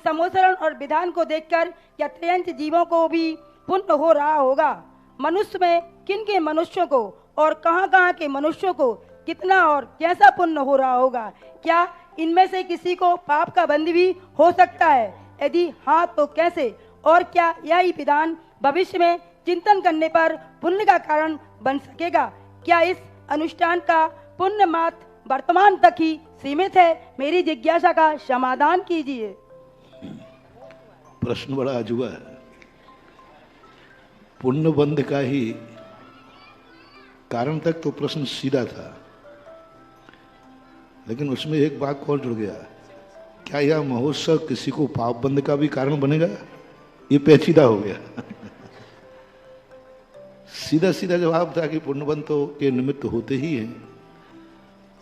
समोसरण और विधान को देखकर क्या त्रयंच जीवों को भी पुण्य हो रहा होगा? मनुष्य में किन के मनुष्यों को और कहाँ के मनुष्यों को कितना और कैसा पुण्य हो रहा होगा? क्या इनमें से किसी को पाप का बंध भी हो सकता है? यदि हाँ तो कैसे? और क्या यही विधान भविष्य में चिंतन करने पर पुण्य का कारण बन सकेगा? क्या इस अनुष्ठान का पुण्य मात्र वर्तमान तक ही सीमित है? मेरी जिज्ञासा का समाधान कीजिए। प्रश्न बड़ा अजूबा है। पुण्य बंध का ही कारण तक तो प्रश्न सीधा था, लेकिन उसमें एक बात और जुड़ गया। क्या यह महोत्सव किसी को पाप बंध का भी कारण बनेगा? ये पेचीदा हो गया। सीधा सीधा जवाब था कि पुण्य बंध तो के निमित्त होते ही हैं,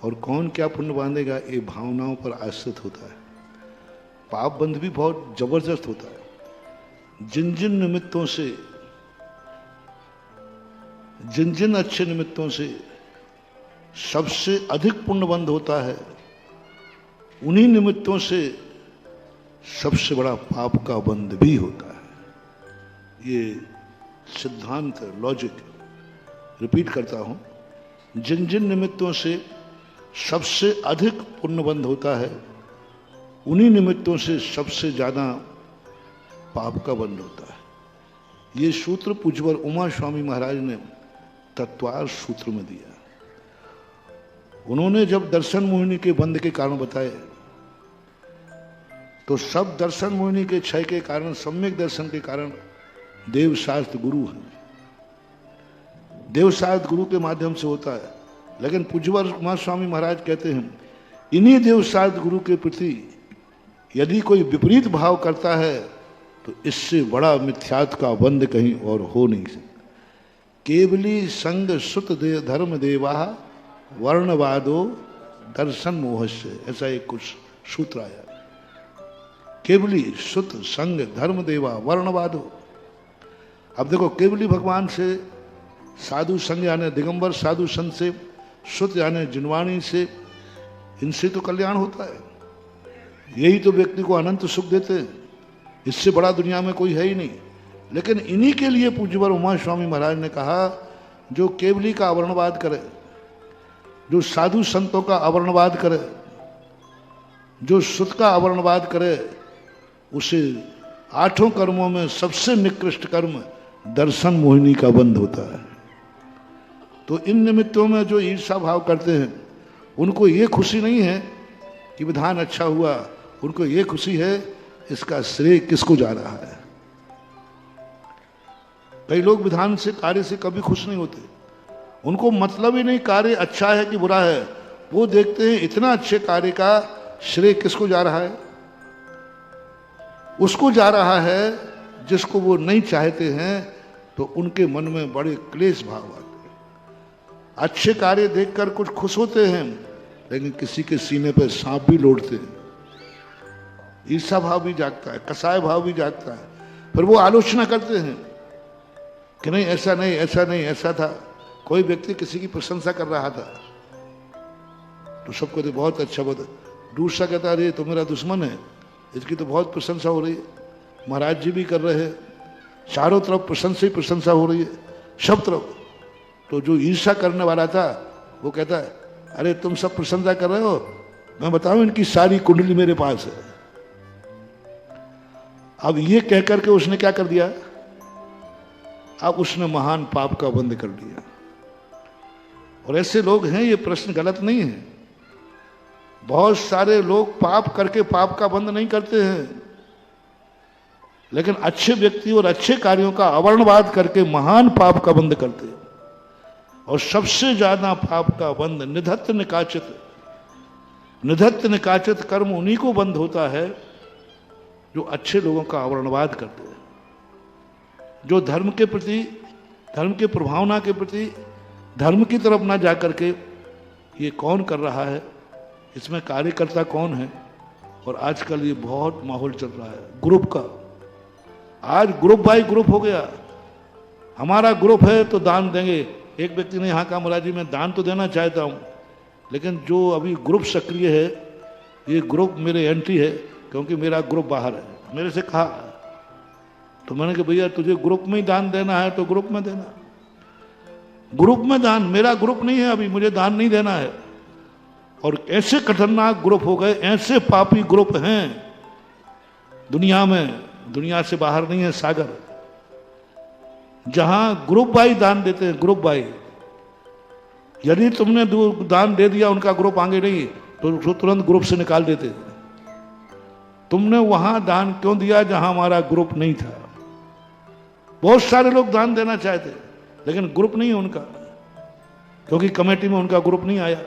और कौन क्या पुण्य बांधेगा ये भावनाओं पर आश्रित होता है। पाप बंध भी बहुत जबरदस्त होता है। जिन जिन निमित्तों से, जिन जिन अच्छे निमित्तों से सबसे अधिक पुण्य बंध होता है, उन्हीं निमित्तों से सबसे बड़ा पाप का बंध भी होता है। ये सिद्धांत, लॉजिक, रिपीट करता हूं। जिन जिन निमित्तों से सबसे अधिक पुण्य बंध होता है, उन्हीं निमित्तों से सबसे ज्यादा पाप का बंध होता है। ये सूत्र पूज्यवर उमा स्वामी महाराज ने तत्वार सूत्र में दिया। उन्होंने जब दर्शन मोहिनी के बंध के कारण बताए, तो सब दर्शन मोहिनी के क्षय के कारण, सम्यक दर्शन के कारण देव शास्त्र गुरु हैं। देव शास्त्र गुरु के माध्यम से होता है। लेकिन पूज्यवर उमा स्वामी महाराज कहते हैं, इन्हीं देव शास्त्र गुरु के प्रति यदि कोई विपरीत भाव करता है तो इससे बड़ा मिथ्यात्व का बंध कहीं और हो नहीं सकता। केवली संग सुत दे धर्म देवा वर्णवादो दर्शन मोहस्य, ऐसा एक कुछ सूत्र आया। केवली सुत संग धर्म देवा वर्णवादो। अब देखो, केवली भगवान से, साधु संग यानी दिगंबर साधु संत से, सुत यानी जिनवाणी से, इनसे तो कल्याण होता है। यही तो व्यक्ति को अनंत सुख देते हैं। इससे बड़ा दुनिया में कोई है ही नहीं। लेकिन इन्हीं के लिए पूज्यवर उमा स्वामी महाराज ने कहा, जो केवली का अवर्णवाद करे, जो साधु संतों का अवर्णवाद करे, जो सुत का अवर्णवाद करे, उसे आठों कर्मों में सबसे निकृष्ट कर्म दर्शन मोहिनी का बंध होता है। तो इन निमित्तों में जो ईर्षा भाव करते हैं, उनको ये खुशी नहीं है कि विधान अच्छा हुआ, उनको ये खुशी है इसका श्रेय किसको जा रहा है। कई लोग विधान से, कार्य से कभी खुश नहीं होते। उनको मतलब ही नहीं कार्य अच्छा है कि बुरा है। वो देखते हैं इतना अच्छे कार्य का श्रेय किसको जा रहा है। उसको जा रहा है जिसको वो नहीं चाहते हैं, तो उनके मन में बड़े क्लेश भाव आते हैं। अच्छे कार्य देखकर कुछ खुश होते हैं, लेकिन किसी के सीने पर सांप भी लौटते हैं। ईर्षा भाव भी जागता है, कसाय भाव भी जागता है। फिर वो आलोचना करते हैं कि नहीं ऐसा नहीं, ऐसा नहीं, ऐसा था। कोई व्यक्ति किसी की प्रशंसा कर रहा था तो सब कहते बहुत अच्छा, बहुत। दूसरा कहता अरे तो मेरा दुश्मन है, इसकी तो बहुत प्रशंसा हो रही है। महाराज जी भी कर रहे हैं, चारों तरफ प्रशंसा ही प्रशंसा हो रही है, सब तरफ। तो जो ईर्षा करने वाला था वो कहता है अरे तुम सब प्रशंसा कर रहे हो, मैं बताऊं इनकी सारी कुंडली मेरे पास है। अब ये कहकर के उसने क्या कर दिया, अब उसने महान पाप का बंध कर दिया। और ऐसे लोग हैं, ये प्रश्न गलत नहीं है। बहुत सारे लोग पाप करके पाप का बंध नहीं करते हैं, लेकिन अच्छे व्यक्ति और अच्छे कार्यों का अवर्णवाद करके महान पाप का बंध करते हैं। और सबसे ज्यादा पाप का बंध निधत्त निकाचित, निधत्त निकाचित कर्म उन्हीं को बंध होता है जो अच्छे लोगों का अवर्णवाद करते हैं, जो धर्म के प्रति, धर्म के प्रभावना के प्रति, धर्म की तरफ ना जाकर के ये कौन कर रहा है, इसमें कार्यकर्ता कौन है। और आजकल ये बहुत माहौल चल रहा है ग्रुप का। आज ग्रुप बाई ग्रुप हो गया। हमारा ग्रुप है तो दान देंगे। एक व्यक्ति ने यहाँ कहा महाराज जी मैं दान तो देना चाहता हूँ, लेकिन जो अभी ग्रुप सक्रिय है, ये ग्रुप मेरे एंटी है, क्योंकि मेरा ग्रुप बाहर है। मेरे से कहा, तो मैंने कहा भैया तुझे ग्रुप में ही दान देना है तो ग्रुप में देना, ग्रुप में दान, मेरा ग्रुप नहीं है अभी, मुझे दान नहीं देना है। और ऐसे खतरनाक ग्रुप हो गए, ऐसे पापी ग्रुप हैं दुनिया में, दुनिया से बाहर नहीं है सागर, जहां ग्रुप बाई दान देते हैं, ग्रुप बाई। यदि तुमने दान दे दिया, उनका ग्रुप आगे नहीं, तो उसको तुरंत ग्रुप से निकाल देते। तुमने वहां दान क्यों दिया जहां हमारा ग्रुप नहीं था? बहुत सारे लोग दान देना चाहते, लेकिन ग्रुप नहीं है उनका, क्योंकि कमेटी में उनका ग्रुप नहीं आया,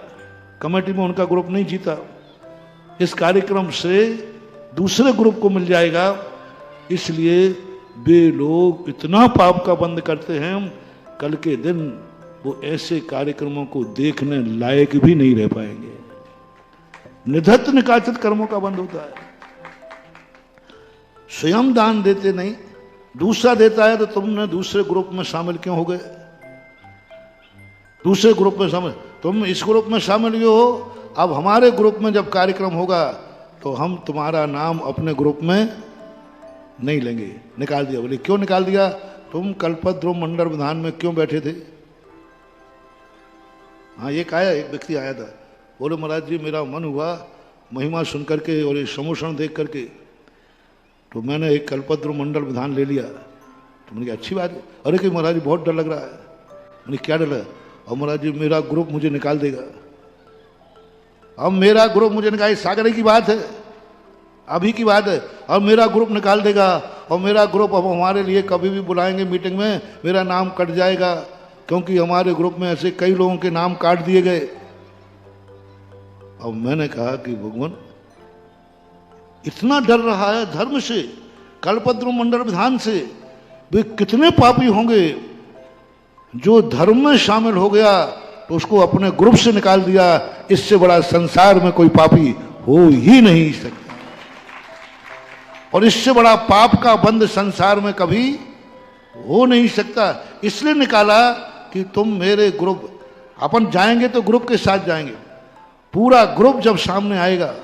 कमेटी में उनका ग्रुप नहीं जीता। इस कार्यक्रम से दूसरे ग्रुप को मिल जाएगा, इसलिए वे लोग इतना पाप का बंद करते हैं, कल के दिन वो ऐसे कार्यक्रमों को देखने लायक भी नहीं रह पाएंगे। निधत्त निकाचित कर्मों का बंद होता है। स्वयं दान देते नहीं, दूसरा देता है, तो तुमने दूसरे ग्रुप में शामिल क्यों हो गए? दूसरे ग्रुप में शामिल, तुम इस ग्रुप में शामिल क्यों हो? अब हमारे ग्रुप में जब कार्यक्रम होगा तो हम तुम्हारा नाम अपने ग्रुप में नहीं लेंगे। निकाल दिया। बोले क्यों निकाल दिया? तुम कल्पद्रुम मंडल विधान में क्यों बैठे थे? हाँ, एक व्यक्ति आया था, बोले महाराज जी मेरा मन हुआ महिमा सुन करके और ये समोषण देख करके, तो मैंने एक कल्पद्रुम मंडल विधान ले लिया। तो मैंने कहा अच्छी बात है। अरे कि महाराज जी बहुत डर लग रहा है। मैंने क्या डर है? और महाराज जी मेरा ग्रुप मुझे निकाल देगा। अब मेरा ग्रुप मुझे निकाल, सागर की बात है, अभी की बात है, और मेरा ग्रुप निकाल देगा, और मेरा ग्रुप अब हमारे लिए कभी भी बुलाएंगे मीटिंग में मेरा नाम कट जाएगा, क्योंकि हमारे ग्रुप में ऐसे कई लोगों के नाम काट दिए गए। अब मैंने कहा कि भगवान इतना डर रहा है धर्म से, कल्पद्रुम मंडल विधान से, वे कितने पापी होंगे। जो धर्म में शामिल हो गया तो उसको अपने ग्रुप से निकाल दिया। इससे बड़ा संसार में कोई पापी हो ही नहीं सकता, और इससे बड़ा पाप का बंध संसार में कभी हो नहीं सकता। इसलिए निकाला कि तुम मेरे ग्रुप, अपन जाएंगे तो ग्रुप के साथ जाएंगे, पूरा ग्रुप जब सामने आएगा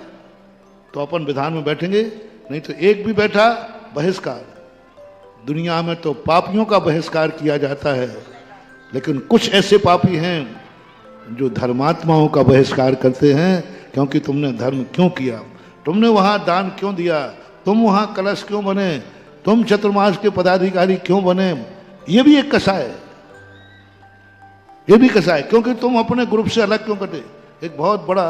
तो अपन विधान में बैठेंगे, नहीं तो एक भी बैठा बहिष्कार। दुनिया में तो पापियों का बहिष्कार किया जाता है, लेकिन कुछ ऐसे पापी हैं जो धर्मात्माओं का बहिष्कार करते हैं। क्योंकि तुमने धर्म क्यों किया, तुमने वहां दान क्यों दिया, तुम वहां कलश क्यों बने, तुम चतुर्मास के पदाधिकारी क्यों बने, ये भी एक कसा है, ये भी कसा है। क्योंकि तुम अपने ग्रुप से अलग क्यों कटे। एक बहुत बड़ा,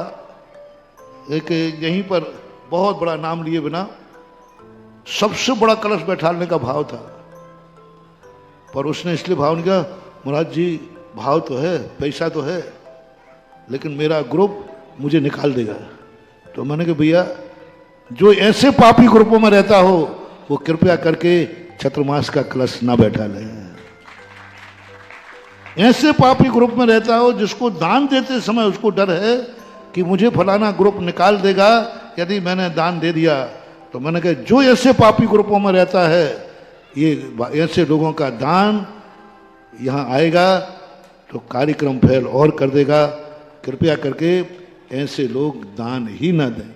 एक यहीं पर बहुत बड़ा नाम लिए बिना सबसे बड़ा कलश बैठाने का भाव था, पर उसने इसलिए भाव नहीं किया, महाराज जी भाव तो है, पैसा तो है, लेकिन मेरा ग्रुप मुझे निकाल देगा। तो मैंने कहा भैया जो ऐसे पापी ग्रुपों में रहता हो वो कृपया करके चतुर्मास का कलश ना बैठा ले। ऐसे पापी ग्रुप में रहता हो जिसको दान देते समय उसको डर है कि मुझे फलाना ग्रुप निकाल देगा यदि मैंने दान दे दिया। तो मैंने कहा जो ऐसे पापी ग्रुपों में रहता है, ये ऐसे लोगों का दान यहाँ आएगा तो कार्यक्रम फेल और कर देगा। कृपया करके ऐसे लोग दान ही ना दें।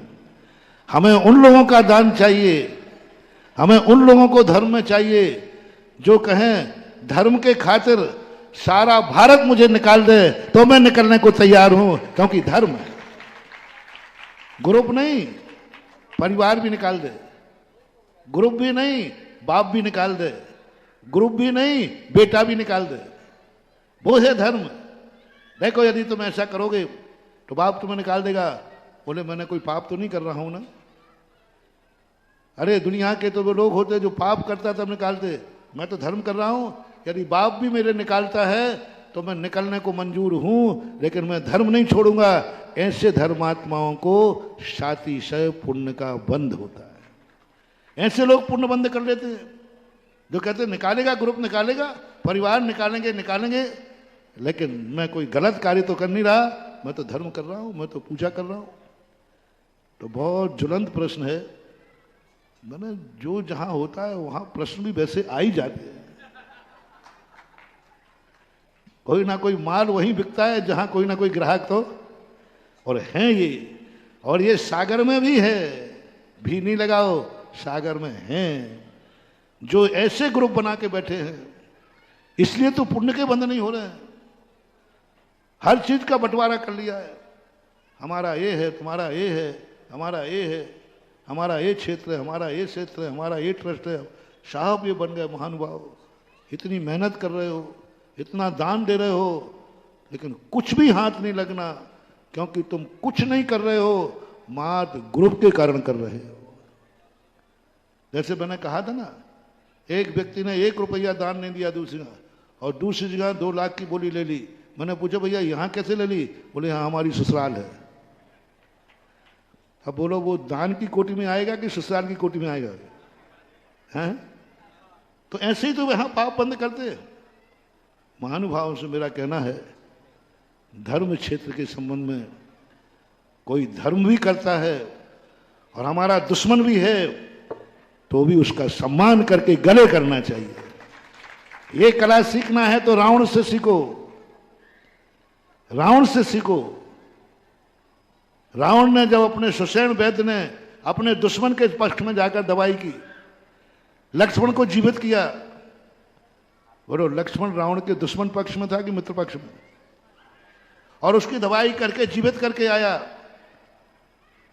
हमें उन लोगों का दान चाहिए, हमें उन लोगों को धर्म में चाहिए जो कहें धर्म के खातिर सारा भारत मुझे निकाल दे तो मैं निकलने को तैयार हूं, क्योंकि धर्म है। ग्रुप नहीं, परिवार भी निकाल दे, ग्रुप भी नहीं, बाप भी निकाल दे, ग्रुप भी नहीं, बेटा भी निकाल दे, वो है धर्म। देखो यदि तुम ऐसा करोगे तो बाप तुम्हें निकाल देगा। बोले मैंने कोई पाप तो नहीं कर रहा हूं ना। अरे दुनिया के तो वो लोग होते जो पाप करता तब निकालते, मैं तो धर्म कर रहा हूं। यदि बाप भी मेरे निकालता है तो मैं निकलने को मंजूर हूं, लेकिन मैं धर्म नहीं छोड़ूंगा। ऐसे धर्मात्माओं को सातिशय पुण्य का बंध होता है। ऐसे लोग पुण्य बंद कर लेते हैं जो कहते हैं निकालेगा, ग्रुप निकालेगा, परिवार निकालेंगे, लेकिन मैं कोई गलत कार्य तो कर नहीं रहा, मैं तो धर्म कर रहा हूं, मैं तो पूजा कर रहा हूं। तो बहुत ज्वलंत प्रश्न है। मैंने जो जहां होता है वहां प्रश्न भी वैसे आ ही जाते हैं। कोई ना कोई माल वहीं बिकता है जहां कोई ना कोई ग्राहक तो और है ये, और ये सागर में भी है, भी नहीं लगाओ, सागर में हैं जो ऐसे ग्रुप बना के बैठे हैं। इसलिए तो पुण्य के बंध नहीं हो रहे हैं। हर चीज का बंटवारा कर लिया है, हमारा ये है, तुम्हारा ये है, हमारा ये है, हमारा ये क्षेत्र है, हमारा ये क्षेत्र है, हमारा ये ट्रस्ट है। साहब ये बन गए महानुभाव, इतनी मेहनत कर रहे हो, इतना दान दे रहे हो, लेकिन कुछ भी हाथ नहीं लगना, क्योंकि तुम कुछ नहीं कर रहे हो, मात्र ग्रुप के कारण कर रहे हो। जैसे मैंने कहा था ना, एक व्यक्ति ने 1 रुपया दान नहीं दिया दूसरी जगह, और दूसरी जगह 2 लाख की बोली ले ली। मैंने पूछा भैया यहाँ कैसे ले ली? बोले हाँ हमारी ससुराल है। अब बोलो वो दान की कोटि में आएगा कि ससुराल की कोटि में आएगा? हैं? तो ऐसे ही तो वहां पाप बंद करते हैं। महानुभावों से मेरा कहना है, धर्म क्षेत्र के संबंध में कोई धर्म भी करता है और हमारा दुश्मन भी है, तो भी उसका सम्मान करके गले करना चाहिए। ये कला सीखना है तो रावण से सीखो, रावण से सीखो। रावण ने जब अपने सुषेण वैद्य ने अपने दुश्मन के पक्ष में जाकर दवाई की, लक्ष्मण को जीवित किया। बोलो लक्ष्मण रावण के दुश्मन पक्ष में था कि मित्र पक्ष में? और उसकी दवाई करके जीवित करके आया।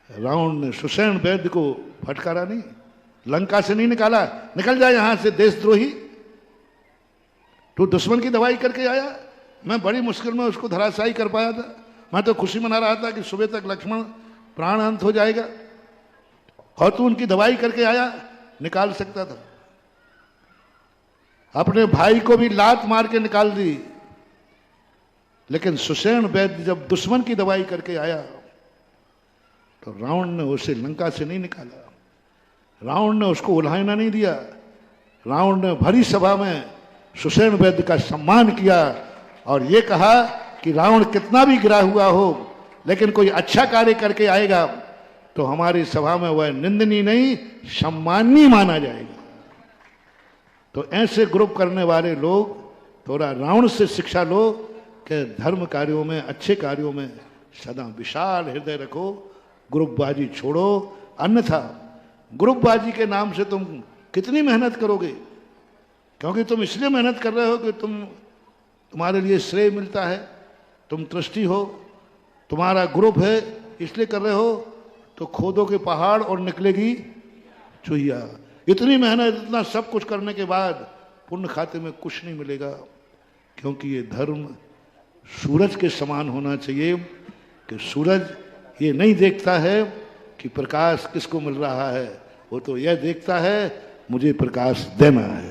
रावण ने सुषेण वैद्य को फटकारा नहीं, लंका से नहीं निकाला, निकल जाए यहां से देशद्रोही, तो दुश्मन की दवाई करके आया। मैं बड़ी मुश्किल में उसको धराशायी कर पाया था। मैं तो खुशी मना रहा था कि सुबह तक लक्ष्मण प्राण अंत हो जाएगा, और तू उनकी दवाई करके आया, निकाल सकता था। अपने भाई को भी लात मार के निकाल दी, लेकिन सुषेण वैद्य जब दुश्मन की दवाई करके आया तो रावण ने उसे लंका से नहीं निकाला, रावण ने उसको उल्हाना नहीं दिया। रावण ने भरी सभा में सुषेण वैद्य का सम्मान किया और ये कहा कि रावण कितना भी गिरा हुआ हो, लेकिन कोई अच्छा कार्य करके आएगा तो हमारी सभा में वह निंदनीय नहीं, सम्माननीय माना जाएगा। तो ऐसे ग्रुप करने वाले लोग थोड़ा रावण से शिक्षा लो कि धर्म कार्यों में, अच्छे कार्यों में सदा विशाल हृदय रखो, ग्रुपबाजी छोड़ो। अन्यथा ग्रुपबाजी के नाम से तुम कितनी मेहनत करोगे, क्योंकि तुम इसलिए मेहनत कर रहे हो कि तुम्हारे लिए श्रेय मिलता है, तुम ट्रस्टी हो, तुम्हारा ग्रुप है, इसलिए कर रहे हो। तो खोदोगे पहाड़ और निकलेगी चुहिया। इतनी मेहनत, इतना सब कुछ करने के बाद पुण्य खाते में कुछ नहीं मिलेगा, क्योंकि ये धर्म सूरज के समान होना चाहिए कि सूरज ये नहीं देखता है कि प्रकाश किसको मिल रहा है, वो तो यह देखता है मुझे प्रकाश देना है।